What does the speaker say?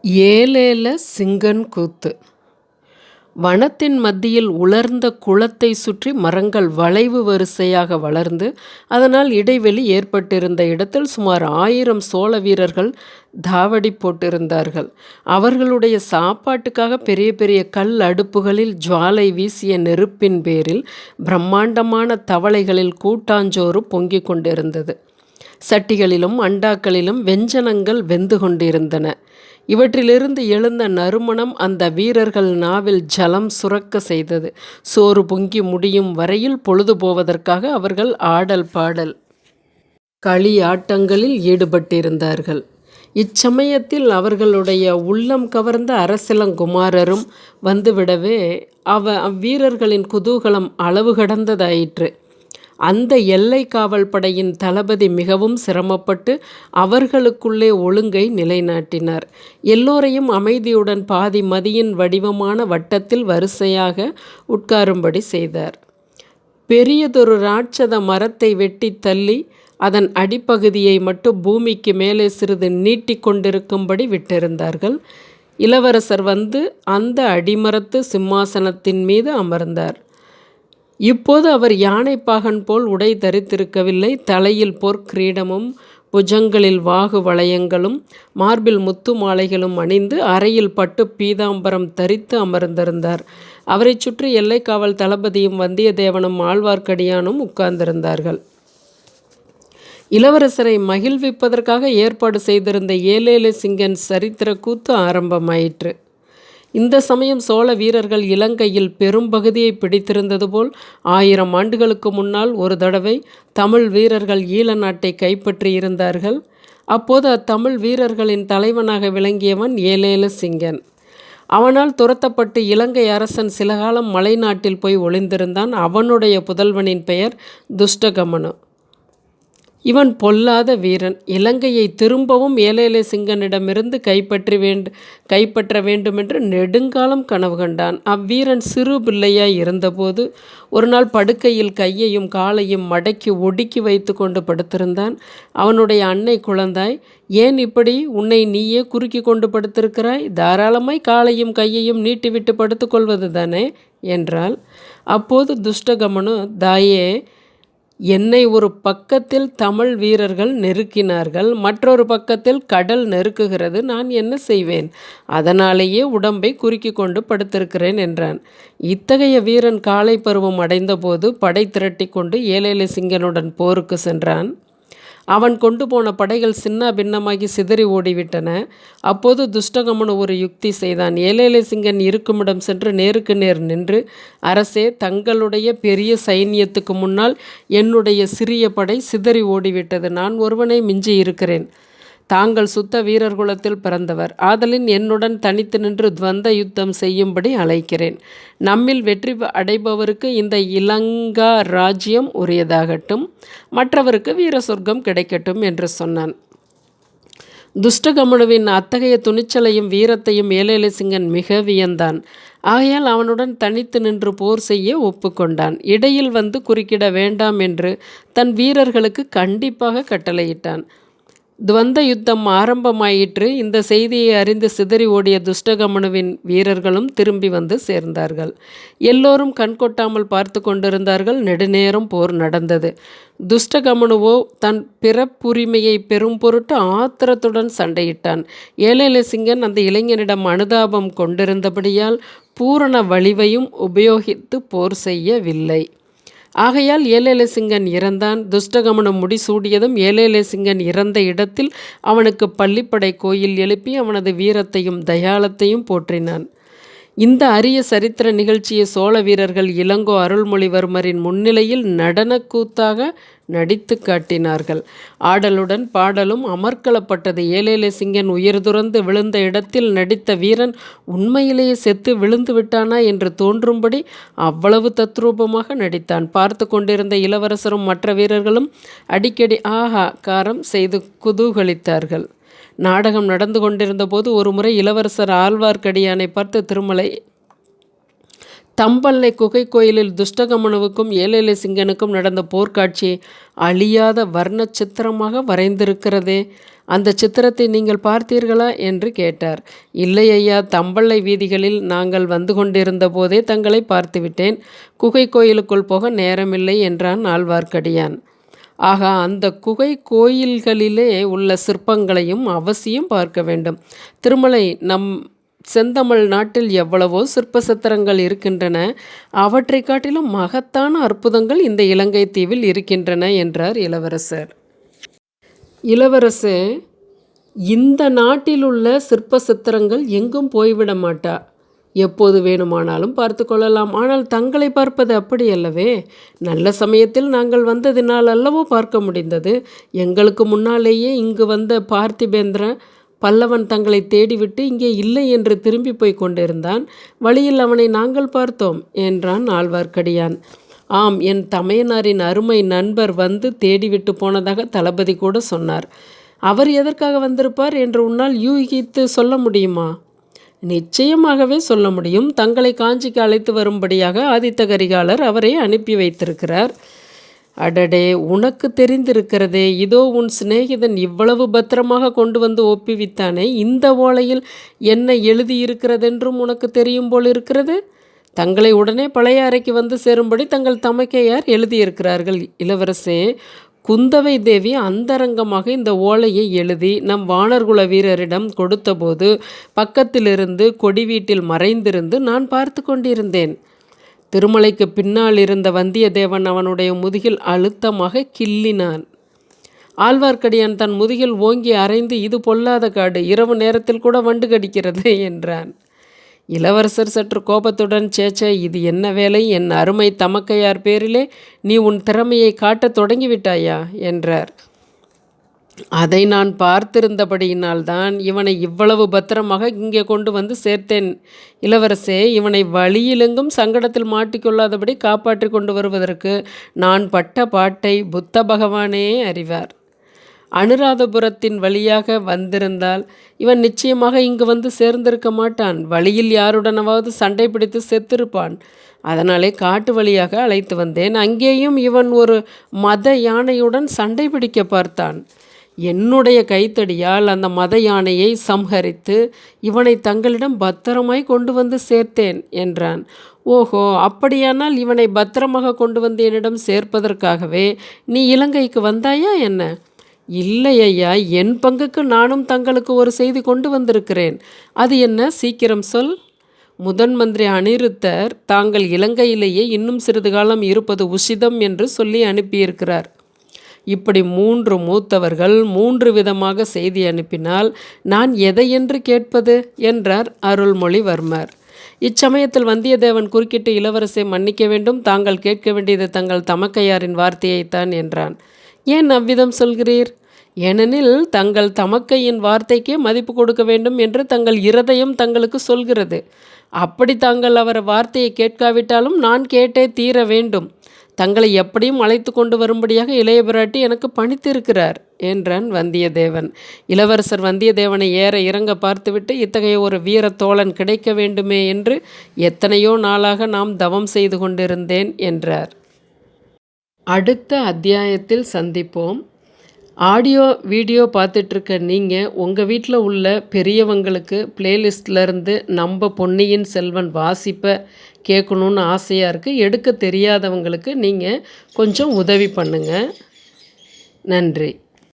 ஏலேல சிங்கன் கூத்து. வனத்தின் மத்தியில் உலர்ந்த குளத்தை சுற்றி மரங்கள் வளைவு வரிசையாக வளர்ந்து அதனால் இடைவெளி ஏற்பட்டிருந்த இடத்தில் சுமார் 1000 சோழ வீரர்கள் தாவடி போட்டிருந்தார்கள். அவர்களுடைய சாப்பாட்டுக்காக பெரிய பெரிய கல் அடுப்புகளில் ஜுவாலை வீசிய நெருப்பின் பேரில் பிரம்மாண்டமான தவளைகளில் கூட்டாஞ்சோறு பொங்கிக் கொண்டிருந்தது. சட்டிகளிலும் அண்டாக்களிலும் வெஞ்சனங்கள் வெந்து கொண்டிருந்தன. இவற்றிலிருந்து எழுந்த நறுமணம் அந்த வீரர்கள் நாவில் ஜலம் சுரக்க செய்தது. சோறு பொங்கி முடியும் வரையில் பொழுது போவதற்காக அவர்கள் ஆடல் பாடல் களியாட்டங்களில் ஈடுபட்டிருந்தார்கள். இச்சமயத்தில் அவர்களுடைய உள்ளம் கவர்ந்த அரசிளங்குமாரரும் வந்துவிடவே அவ்வீரர்களின் குதூகலம் அளவு கடந்ததாயிற்று. அந்த எல்லை காவல் படையின் தளபதி மிகவும் சிரமப்பட்டு அவர்களுக்குள்ளே ஒழுங்கை நிலைநாட்டினார். எல்லோரையும் அமைதியுடன் பாதி மதியின் வடிவமான வட்டத்தில் வரிசையாக உட்காரும்படி செய்தார். பெரியதொரு ராட்சத மரத்தை வெட்டி தள்ளி அதன் அடிப்பகுதியை மட்டும் பூமிக்கு மேலே சிறிது நீட்டி கொண்டிருக்கும்படி விட்டிருந்தார்கள். இளவரசர் வந்து அந்த அடிமரத்து சிம்மாசனத்தின் மீது அமர்ந்தார். இப்போது அவர் யானைப்பாகன் போல் உடை தரித்திருக்கவில்லை. தலையில் பொற்கிரீடமும் புஜங்களில் வாகு வளையங்களும் மார்பில் முத்து மாலைகளும் அணிந்து அறையில் பட்டு பீதாம்பரம் தரித்து அமர்ந்திருந்தார். அவரை சுற்றி எல்லைக்காவல் தளபதியும் வந்தியத்தேவனும் ஆழ்வார்க்கடியானும் உட்கார்ந்திருந்தார்கள். இளவரசரை மகிழ்விப்பதற்காக ஏற்பாடு செய்திருந்த ஏலேல சிங்கன் சரித்திர கூத்து ஆரம்பமாயிற்று. இந்த சமயம் சோழ வீரர்கள் இலங்கையில் பெரும்பகுதியை பிடித்திருந்தது போல் 1000 ஆண்டுகளுக்கு முன்னால் ஒரு தடவை தமிழ் வீரர்கள் ஈழ நாட்டை கைப்பற்றியிருந்தார்கள். அப்போது அத்தமிழ் வீரர்களின் தலைவனாக விளங்கியவன் ஏலேல சிங்கன். அவனால் துரத்தப்பட்டு இலங்கை அரசன் சில காலம் மலை நாட்டில் போய் ஒளிந்திருந்தான். அவனுடைய புதல்வனின் பெயர் துஷ்டகமனு. இவன் பொல்லாத வீரன். இலங்கையை திரும்பவும் ஏலேல சிங்கனிடமிருந்து கைப்பற்ற வேண்டுமென்று நெடுங்காலம் கனவு கண்டான். அவ்வீரன் சிறு பிள்ளையாய் இருந்தபோது ஒரு நாள் படுக்கையில் கையையும் காலையும் மடக்கி ஒடுக்கி வைத்து கொண்டு படுத்திருந்தான். அவனுடைய அன்னை குழந்தாய், ஏன் இப்படி உன்னை நீயே குறுக்கி கொண்டு படுத்திருக்கிறாய்? தாராளமாய் காலையும் கையையும் நீட்டிவிட்டு படுத்துக்கொள்வது தானே என்றாள். அப்போது துஷ்டகமனு, தாயே, என்னை ஒரு பக்கத்தில் தமிழ் வீரர்கள் நெருக்கினார்கள், மற்றொரு பக்கத்தில் கடல் நெருக்குகிறது. நான் என்ன செய்வேன்? அதனாலேயே உடம்பை குறுக்கி கொண்டு படுத்திருக்கிறேன் என்றான். இத்தகைய வீரன் காலை பருவம் அடைந்தபோது படை திரட்டி கொண்டு ஏலேல சிங்கனுடன் போருக்கு சென்றான். அவன் கொண்டு போன படைகள் சின்ன பின்னமாகி சிதறி ஓடிவிட்டன. அப்போது துஷ்டகமனு ஒரு யுக்தி செய்தான். ஏலேல சிங்கன் இருக்குமிடம் சென்று நேருக்கு நேர் நின்று, அரசே, தங்களுடைய பெரிய சைன்யத்துக்கு முன்னால் என்னுடைய சிறிய படை சிதறி ஓடிவிட்டது. நான் ஒருவனை மிஞ்சி இருக்கிறேன். தாங்கள் சுத்த வீரர்குலத்தில் பிறந்தவர். ஆதலின் என்னுடன் தனித்து நின்று துவந்த யுத்தம் செய்யும்படி அழைக்கிறேன். நம்மில் வெற்றி அடைபவருக்கு இந்த இலங்கா ராஜ்யம் உரியதாகட்டும், மற்றவருக்கு வீர சொர்க்கம் கிடைக்கட்டும் என்று சொன்னான். துஷ்டகமனுவின் அத்தகைய துணிச்சலையும் வீரத்தையும் ஏலேல சிங்கன் மிக வியந்தான். ஆகையால் அவனுடன் தனித்து நின்று போர் செய்ய ஒப்புக்கொண்டான். இடையில் வந்து குறுக்கிட வேண்டாம் என்று தன் வீரர்களுக்கு கண்டிப்பாக கட்டளையிட்டான். துவந்த யுத்தம் ஆரம்பமாயிற்று. இந்த செய்தியை அறிந்து சிதறி ஓடிய துஷ்டகமனுவின் வீரர்களும் திரும்பி வந்து சேர்ந்தார்கள். எல்லோரும் கண்கொட்டாமல் பார்த்து கொண்டிருந்தார்கள். நெடுநேரம் போர் நடந்தது. துஷ்டகமனுவோ தன் பிறப்புரிமையை பெரும் பொருட்டு ஆத்திரத்துடன் சண்டையிட்டான். ஏலேல சிங்கன் அந்த இளைஞனிடம் அனுதாபம் கொண்டிருந்தபடியால் பூரண வலிவையும் உபயோகித்து போர் செய்யவில்லை. ஆகையால் ஏலேல சிங்கன் இறந்தான். துஷ்டகமனு முடிசூடியதும் ஏலேல சிங்கன் இறந்த இடத்தில் அவனுக்கு பள்ளிப்படை கோயில் எழுப்பி அவனது வீரத்தையும் தயாளத்தையும் போற்றினான். இந்த அரிய சரித்திர நிகழ்ச்சியை சோழ வீரர்கள் இளங்கோ அருள்மொழிவர்மரின் முன்னிலையில் நடனக்கூத்தாக நடித்து காட்டினார்கள். ஆடலுடன் பாடலும் அமர்க்களப்பட்டது. ஏலேல சிங்கன் உயிர் துறந்து விழுந்த இடத்தில் நடித்த வீரன் உண்மையிலேயே செத்து விழுந்து விட்டானா என்று தோன்றும்படி அவ்வளவு தத்ரூபமாக நடித்தான். பார்த்து கொண்டிருந்த இளவரசரும் மற்ற வீரர்களும் அடிக்கடி ஆஹா காரம் செய்து குதூகலித்தார்கள். நாடகம் நடந்து கொண்டிருந்த போது ஒரு முறை இளவரசர் ஆழ்வார்க்கடியானை பார்த்து, தம்பல்லை குகை கோயிலில் துஷ்டகமனுவுக்கும் ஏலேல சிங்கனுக்கும் நடந்த போர்க்காட்சியை அழியாத வர்ண சித்திரமாக வரைந்திருக்கிறதே, அந்த சித்திரத்தை நீங்கள் பார்த்தீர்களா என்று கேட்டார். இல்லை ஐயா, தம்பல்லை வீதிகளில் நாங்கள் வந்து கொண்டிருந்த போதே தங்களை பார்த்துவிட்டேன். குகை கோயிலுக்குள் போக நேரமில்லை என்றான் ஆழ்வார்க்கடியான். ஆகா, அந்த குகை கோயில்களிலே உள்ள சிற்பங்களையும் அவசியம் பார்க்க வேண்டும். திருமலை நம் செந்தமிழ் நாட்டில் எவ்வளவோ சிற்ப சித்திரங்கள் இருக்கின்றன. அவற்றை காட்டிலும் மகத்தான அற்புதங்கள் இந்த இலங்கை தீவில் இருக்கின்றன என்றார் இளவரசர். இளவரசே, இந்த நாட்டில் உள்ள சிற்ப சித்திரங்கள் எங்கும் போய்விட மாட்டா. எப்போது வேணுமானாலும் பார்த்து கொள்ளலாம். ஆனால் தங்களை பார்ப்பது அப்படி அல்லவே. நல்ல சமயத்தில் நாங்கள் வந்ததினால் அல்லவோ பார்க்க முடிந்தது. எங்களுக்கு முன்னாலேயே இங்கு வந்த பார்த்திபேந்திர பல்லவன் தங்களை தேடிவிட்டு இங்கே இல்லை என்று திரும்பி போய் கொண்டிருந்தான். வழியில் அவனை நாங்கள் பார்த்தோம் என்றான் ஆழ்வார்க்கடியான். ஆம், என் தமையனாரின் அருமை நண்பர் வந்து தேடிவிட்டு போனதாக தளபதி கூட சொன்னார். அவர் எதற்காக வந்திருப்பார் என்று உன்னால் யூகித்து சொல்ல முடியுமா? நிச்சயமாகவே சொல்ல முடியும். தங்களை காஞ்சிக்கு அழைத்து வரும்படியாக ஆதித்த கரிகாலர் அவரை அனுப்பி வைத்திருக்கிறார். அடடே, உனக்கு தெரிந்திருக்கிறதே. இதோ உன் சிநேகிதன் இவ்வளவு பத்திரமாக கொண்டு வந்து ஒப்புவித்தானே, இந்த ஓலையில் என்ன எழுதியிருக்கிறதென்றும் உனக்கு தெரியும் போல் இருக்கிறது. தங்களை உடனே பழைய அறைக்கு வந்து சேரும்படி தங்கள் தமக்கையார் எழுதியிருக்கிறார்கள். இளவரசே, குந்தவை தேவி அந்தரங்கமாக இந்த ஓலையை எழுதி நம் வானர்குல வீரரிடம் கொடுத்தபோது பக்கத்திலிருந்து கொடி வீட்டில் மறைந்திருந்து நான் பார்த்து கொண்டிருந்தேன். திருமலைக்கு பின்னால் இருந்த வந்தியத்தேவன் அவனுடைய முதுகில் அழுத்தமாக கிள்ளினான். ஆழ்வார்க்கடியான் தன் முதுகில் ஓங்கி அரைந்து, இது பொல்லாத காடு, இரவு நேரத்தில் கூட வண்டு கடிக்கிறது என்றான். இளவரசர் சற்று கோபத்துடன், சேச்சே, இது என்ன வேலை? என் அருமை தமக்கையார் பேரிலே நீ உன் திறமையை காட்டத் தொடங்கிவிட்டாயா என்றார். அதை நான் பார்த்திருந்தபடியினால்தான் இவனை இவ்வளவு பத்திரமாக இங்கே கொண்டு வந்து சேர்த்தேன். இளவரசே, இவனை வழியிலெங்கும் சங்கடத்தில் மாட்டிக்கொள்ளாதபடி காப்பாற்றி கொண்டு வருவதற்கு நான் பட்ட பாட்டை புத்த பகவானே அறிவார். அனுராதபுரத்தின் வழியாக வந்திருந்தால் இவன் நிச்சயமாக இங்கு வந்து சேர்ந்திருக்க மாட்டான். வழியில் யாருடனவாவது சண்டை பிடித்து செத்திருப்பான். அதனாலே காட்டு வழியாக அழைத்து வந்தேன். அங்கேயும் இவன் ஒரு மத யானையுடன் சண்டை பிடிக்க பார்த்தான். என்னுடைய கைத்தடியால் அந்த மத யானையை சம்ஹரித்து இவனை தங்களிடம் பத்திரமாய் கொண்டு வந்து சேர்த்தேன் என்றான். ஓஹோ, அப்படியானால் இவனை பத்திரமாக கொண்டு வந்து என்னிடம் சேர்ப்பதற்காகவே நீ இலங்கைக்கு வந்தாயா என்ன? இல்லை ஐயா, என் பங்குக்கு நானும் தங்களுக்கு ஒரு செய்தி கொண்டு வந்திருக்கிறேன். அது என்ன? சீக்கிரம் சொல். முதன் மந்திரி அனிருத்தர் தாங்கள் இலங்கையிலேயே இன்னும் சிறிது காலம் இருப்பது உசிதம் என்று சொல்லி அனுப்பியிருக்கிறார். இப்படி 3 மூத்தவர்கள் 3 விதமாக செய்தி அனுப்பினால் நான் எதையென்று கேட்பது என்றார் அருள்மொழிவர்மர். இச்சமயத்தில் வந்தியத்தேவன் குறுக்கிட்டு, இளவரசை மன்னிக்க வேண்டும், தாங்கள் கேட்க வேண்டியது தங்கள் தமக்கையாரின் வார்த்தையைத்தான் என்றான். ஏன் அவ்விதம் சொல்கிறீர்? ஏனெனில் தங்கள் தமக்கையின் வார்த்தைக்கே மதிப்பு கொடுக்க வேண்டும் என்று தங்கள் இருதயம் தங்களுக்கு சொல்கிறது. அப்படி தாங்கள் அவர் வார்த்தையை கேட்காவிட்டாலும் நான் கேட்டே தீர வேண்டும். தங்களை எப்படியும் அழைத்து கொண்டு வரும்படியாக இளைய பிராட்டி எனக்கு பணித்திருக்கிறார் என்றான் வந்தியத்தேவன். இளவரசர் வந்தியத்தேவனை ஏற இறங்க பார்த்துவிட்டு, இத்தகைய ஒரு வீர தோழன் கிடைக்க வேண்டுமே என்று எத்தனையோ நாளாக நாம் தவம் செய்து கொண்டிருந்தேன் என்றார். அடுத்த அத்தியாயத்தில் சந்திப்போம். ஆடியோ வீடியோ பார்த்துட்ருக்க நீங்கள் உங்கள் வீட்டில் உள்ள பெரியவங்களுக்கு பிளேலிஸ்ட்லேருந்து நம்ம பொன்னியின் செல்வன் வாசிப்பை கேட்கணுன்னு ஆசையாக இருக்குது. எடுக்க தெரியாதவங்களுக்கு நீங்கள் கொஞ்சம் உதவி பண்ணுங்கள். நன்றி.